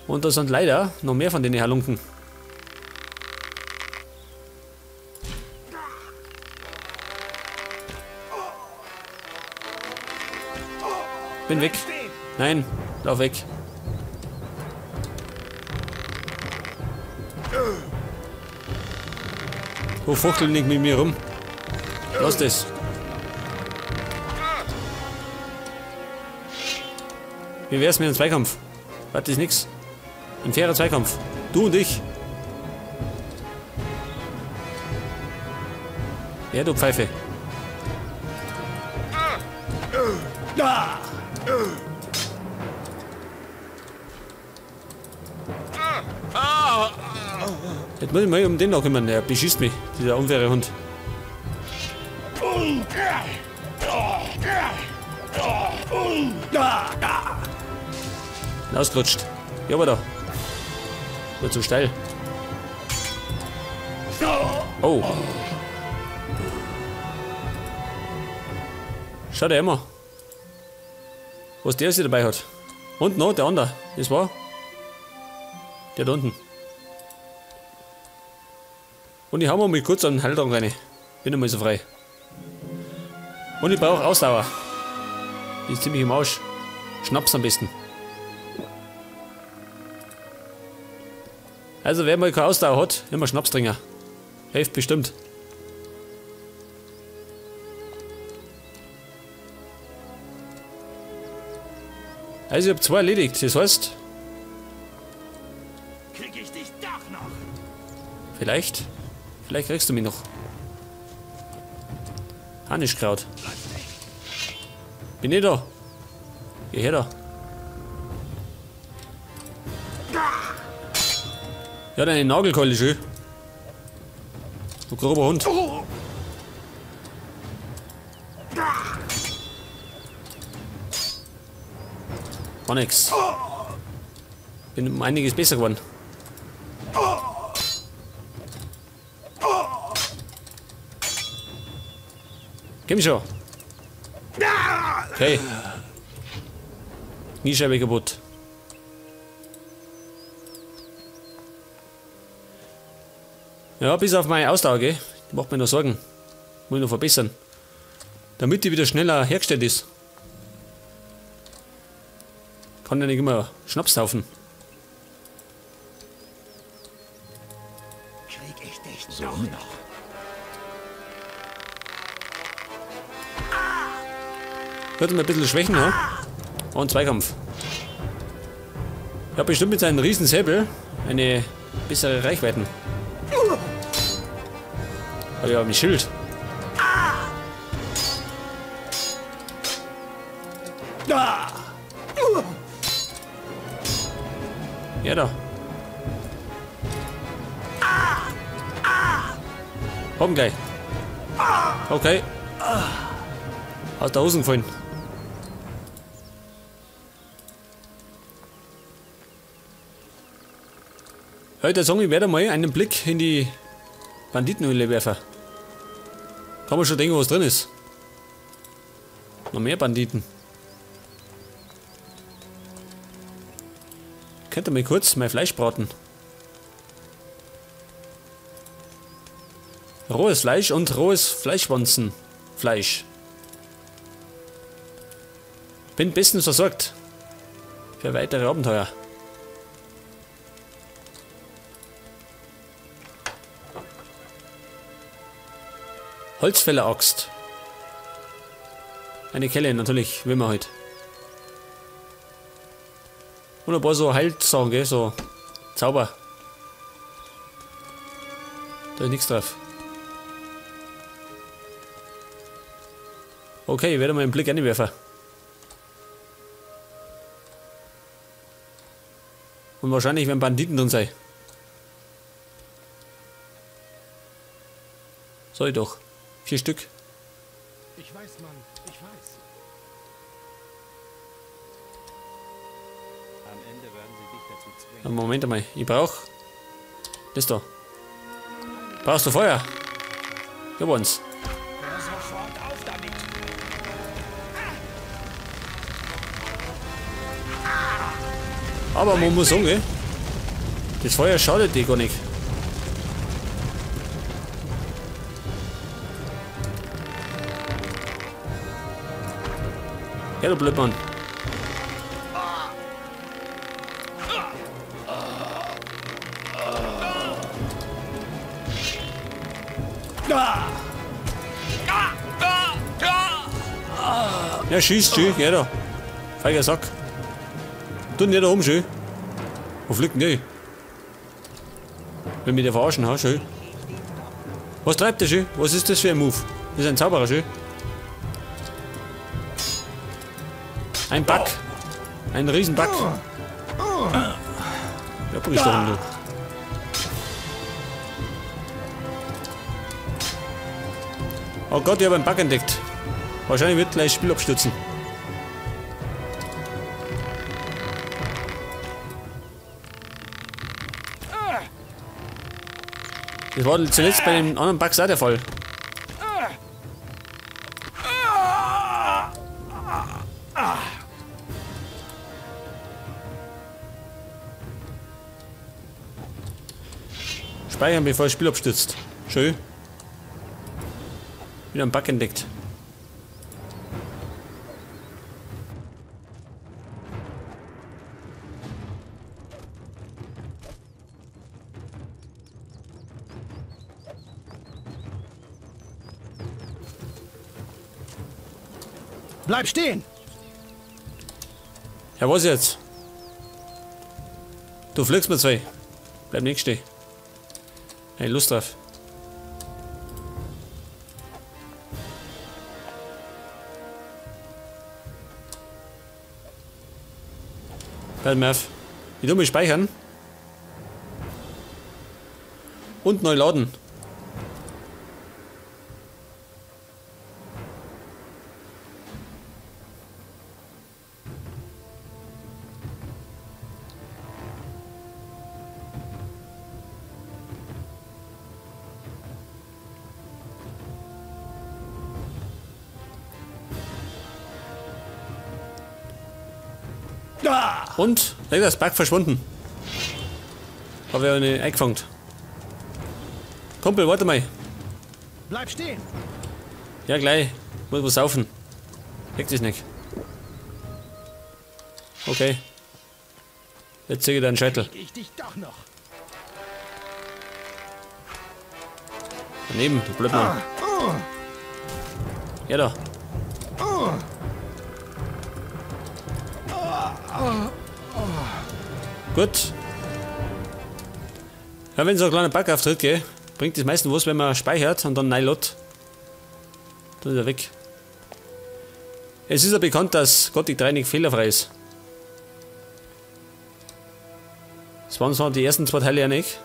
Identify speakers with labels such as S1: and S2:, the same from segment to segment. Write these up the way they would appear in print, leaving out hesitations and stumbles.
S1: Und da sind leider noch mehr von den Halunken. Bin weg. Nein, lauf weg. Wo fuchteln nicht mit mir rum? Lass das. Wie wär's mit einem Zweikampf? Warte, ist nix. Ein fairer Zweikampf. Du und ich. Ja, du Pfeife. Jetzt muss ich mal um den noch kümmern. Der beschießt mich, dieser unfaire Hund. Ausgerutscht. Ja, aber da. Wird zu steil. Oh. Schau der immer. Was der sich dabei hat. Und noch der andere. Das war der da unten. Und ich hau mir mal kurz an den Halterung rein. Bin einmal so frei. Und ich brauche Ausdauer. Die ist ziemlich im Arsch. Schnaps am besten. Also wer mal keine Ausdauer hat, immer Schnaps trinken. Hilft bestimmt. Also ich habe 2 erledigt. Das heißt...
S2: Krieg ich dich doch noch.
S1: Vielleicht kriegst du mich noch. Hanischkraut. Bin ich da? Geh her da. Ja, deine Nagelkeule schön. Du grober Hund. War nix. Bin um einiges besser geworden. Komm schon. Okay. Kniescheibe kaputt. Ja, bis auf meine Ausdauer, gell? Macht mir noch Sorgen. Muss ich noch verbessern. Damit die wieder schneller hergestellt ist. Kann ja nicht immer Schnaps saufen.
S2: Krieg ich dich doch noch.
S1: Hört mal ein bisschen Schwächen, ne? Und Zweikampf. Er hat bestimmt mit seinem riesen Säbel eine bessere Reichweiten. Oh ja, mit Schild. Ja, da. Komm gleich. Okay. Aus der Hosen gefallen. Heute sagen, ich werde mal einen Blick in die Banditenhöhle werfen. Kann man schon denken, was drin ist. Noch mehr Banditen. Könnt ihr mal kurz mein Fleisch braten? Rohes Fleisch und rohes Fleischwanzenfleisch. Bin bestens versorgt. Für weitere Abenteuer. Holzfäller-Axt. Eine Kelle natürlich, will man halt. Und ein paar so Heilsachen, gell, so Zauber. Da ist nichts drauf. Okay, ich werde mal einen Blick reinwerfen. Und wahrscheinlich werden Banditen drin sein. Soll ich doch. 4 Stück.
S2: Ich weiß, Mann, ich weiß. Am Ende werden sie dich dazu zwingen.
S1: Moment einmal, ich brauch das da. Brauchst du Feuer? Hier uns.
S2: Hör sofort auf damit.
S1: Aber man muss sagen, gell? Das Feuer schadet dir gar nicht. Ja, du Blödmann. Ja, schießt schön, ja da. Feiger Sack. Tu nicht da oben schön. Wo fliegt denn die? Will mich der verarschen, ha, schön. Was treibt der schön? Was ist das für ein Move? Das ist ein Zauberer, schön. Ein Bug. Ein Riesenbug. Ja, brüch doch du. Oh Gott, ich habe einen Bug entdeckt. Wahrscheinlich wird gleich das Spiel abstürzen. Das war zuletzt bei den anderen Bugs auch der Fall. Speichern, bevor das Spiel abstürzt. Schön. Wieder einen Bug entdeckt.
S2: Bleib stehen!
S1: Ja, was jetzt? Du fliegst mir zwei. Bleib nicht stehen. Hey, Lust drauf. Bleib mir auf. Ich tu mich speichern. Und neu laden. Und? Leider ist Bug verschwunden. Habe ich eine eingefangen. Kumpel, warte mal.
S2: Bleib stehen!
S1: Ja, gleich. Muss was saufen. Weg das nicht. Okay. Jetzt zeige ich deinen Scheitel.
S2: Ich dich doch noch!
S1: Daneben, du Blödmann. Ja, da. Gut. Ja, wenn so ein kleiner Bug auftritt, gell, bringt das meistens was, wenn man speichert und dann neu lädt. Dann ist er weg. Es ist ja bekannt, dass Gothic 3 nicht fehlerfrei ist. Das waren zwar die ersten zwei Teile ja nicht.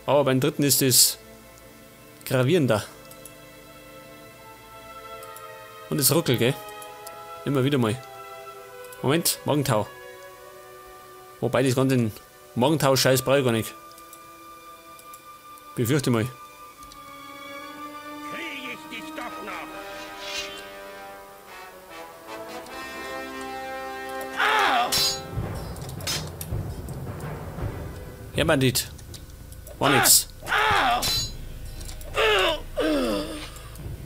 S1: Aber beim dritten ist es gravierender. Und es ruckelt, gell? Immer wieder mal. Moment, Magentau. Wobei das ganze Magentau-Scheiß brauche ich gar nicht. Befürchte mal.
S2: Krieg ich dich doch noch!
S1: Ja, Bandit. War nix.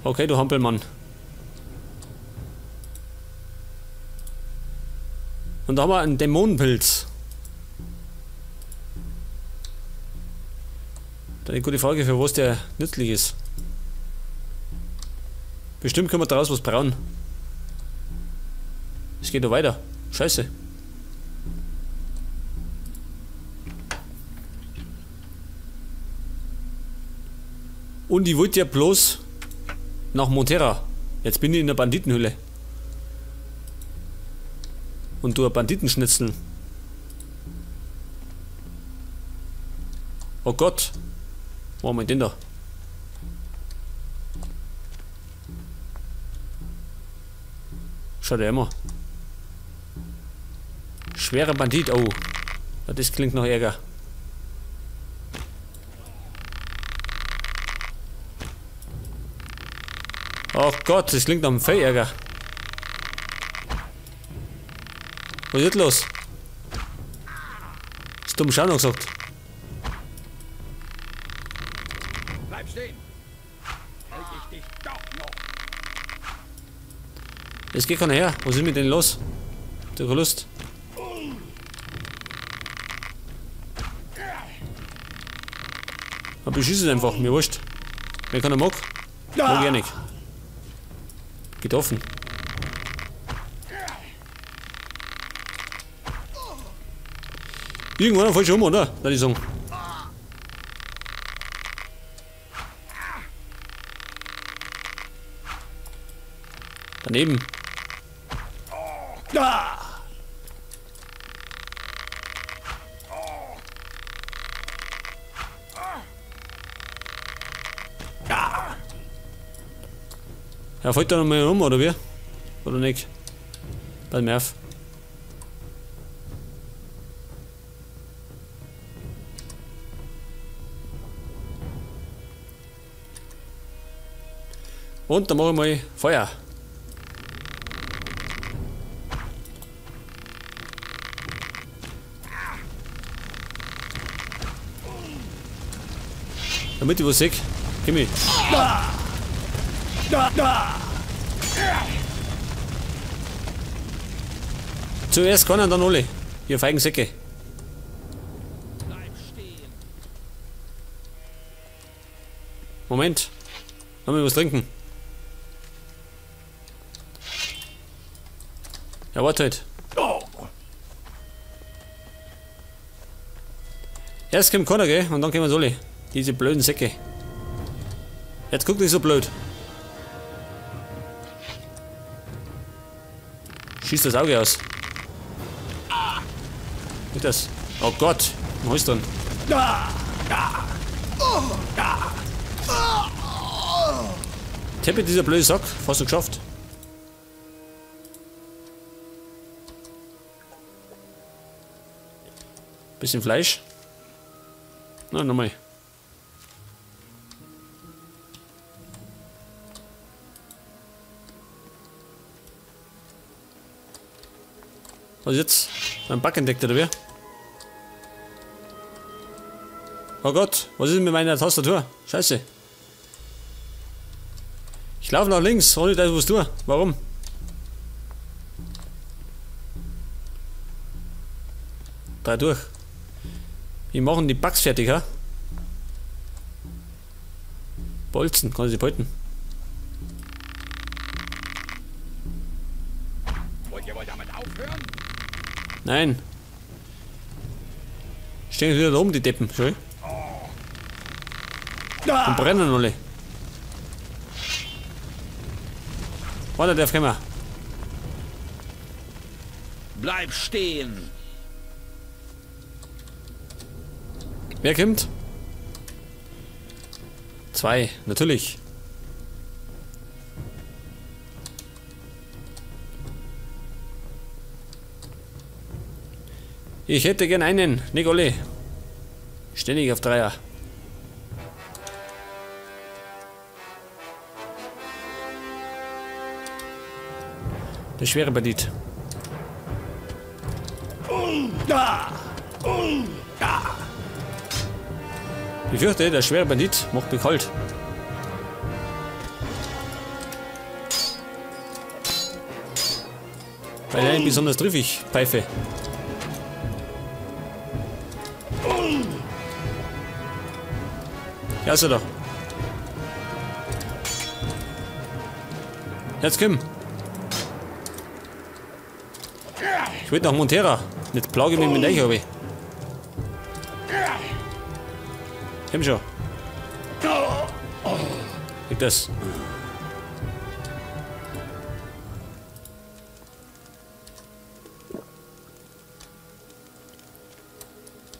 S1: Okay, du Hampelmann. Und da haben wir einen Dämonenpilz. Da eine gute Frage, für was der nützlich ist. Bestimmt können wir daraus was brauen. Es geht doch weiter. Scheiße. Und ich wollte ja bloß nach Montera. Jetzt bin ich in der Banditenhülle. Und du ein Banditenschnitzel. Oh Gott. Wo haben wir den da? Schau dir immer. Schwerer Bandit. Oh. Ja, das klingt noch Ärger. Oh Gott, das klingt nach einem Fellärger. Was ist los? Bist dumm Schau noch gesagt.
S2: Bleib stehen. Krieg ich dich doch noch.
S1: Es geht keiner her. Was ist mit denen los? Der hat Lust. Aber ich schieße es einfach, mir wurscht. Wenn keiner mag, mag ich nicht. Geht offen. Irgendwann fällt schon um, oder? Würde ich sagen. Daneben. Ja, fällt da noch mal um, oder wie? Oder nicht? Pass mir auf. Und dann mache ich mal Feuer. Damit ich was sehe. Komm ich. Zuerst keiner, dann alle. Ihr feigen Säcke.
S2: Bleib stehen.
S1: Moment. Lass mich was trinken. Ja, warte halt. Erst kommt keiner, gell? Und dann kommen wir alle. Diese blöden Säcke. Jetzt guck nicht so blöd. Schießt das Auge aus. Nicht das. Oh Gott. Wo ist denn? Teppich, dieser blöde Sack. Fast noch geschafft. Bisschen Fleisch. Na, nochmal. Was jetzt? Ein Back entdeckt oder wie? Oh Gott, was ist mit meiner Tastatur? Scheiße. Ich laufe nach links, ohne dass ich was tue. Warum? Drei durch. Wir machen die Bugs fertig, ha? Bolzen, kann ich sie behalten?
S2: Wollt ihr wohl damit aufhören?
S1: Nein. Stehen wieder da oben, die Deppen, schau. Und brennen alle. Warte, darf kommen.
S2: Bleib stehen.
S1: Wer kommt? 2, natürlich. Ich hätte gern einen, nicht alle. Ständig auf Dreier. Der schwere Bandit. Ich fürchte, der schwere Bandit macht mich kalt. Weil er besonders triffig pfeife. Ja, ist er da. Jetzt komm. Ich will nach Montera. Nicht plage mich mit euch, aber. Komm schon. Liegt das.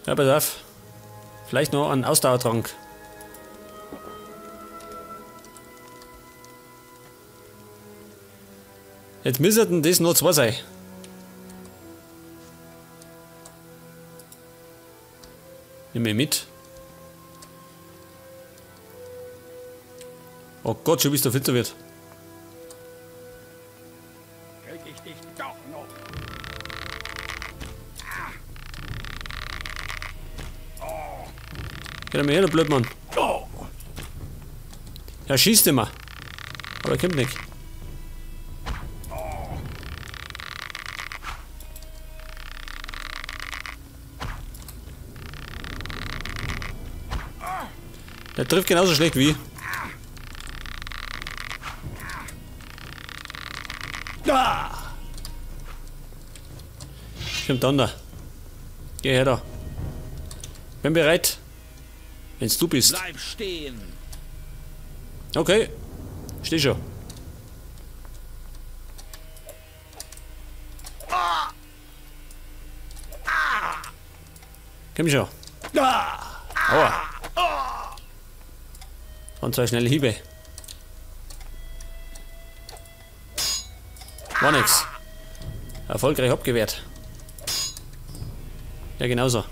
S1: Ja, pass auf. Vielleicht noch einen Ausdauertrank. Jetzt müssten das noch 2 sein. Nimm mich mit. Oh Gott, schon bis der Filter wird.
S2: Krieg ich dich doch noch.
S1: Geht mir her, der Blödmann. Ja, schießt immer. Aber er kommt nicht. Der trifft genauso schlecht wie. Kommt dann da. Geh her da. Bin bereit. Wenn's du bist.
S2: Bleib stehen.
S1: Okay. Steh schon. Komm schon. Aua. Und zwei schnelle Hiebe. War nix. Erfolgreich abgewehrt. Ja, genauso.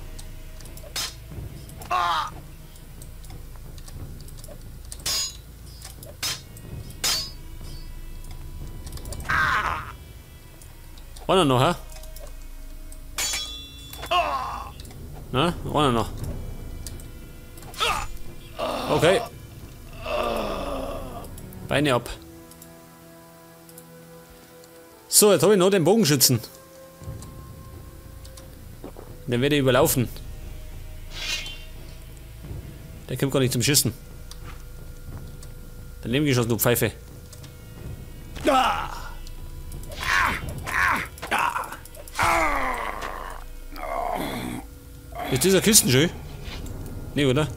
S1: Einer noch, hä? Na, einer noch. Okay. Beine ab. So, jetzt habe ich noch den Bogenschützen. Den werde ich überlaufen. Der kommt gar nicht zum Schießen. Daneben geschossen, du Pfeife. Ist dieser Kisten schön? Nee, oder?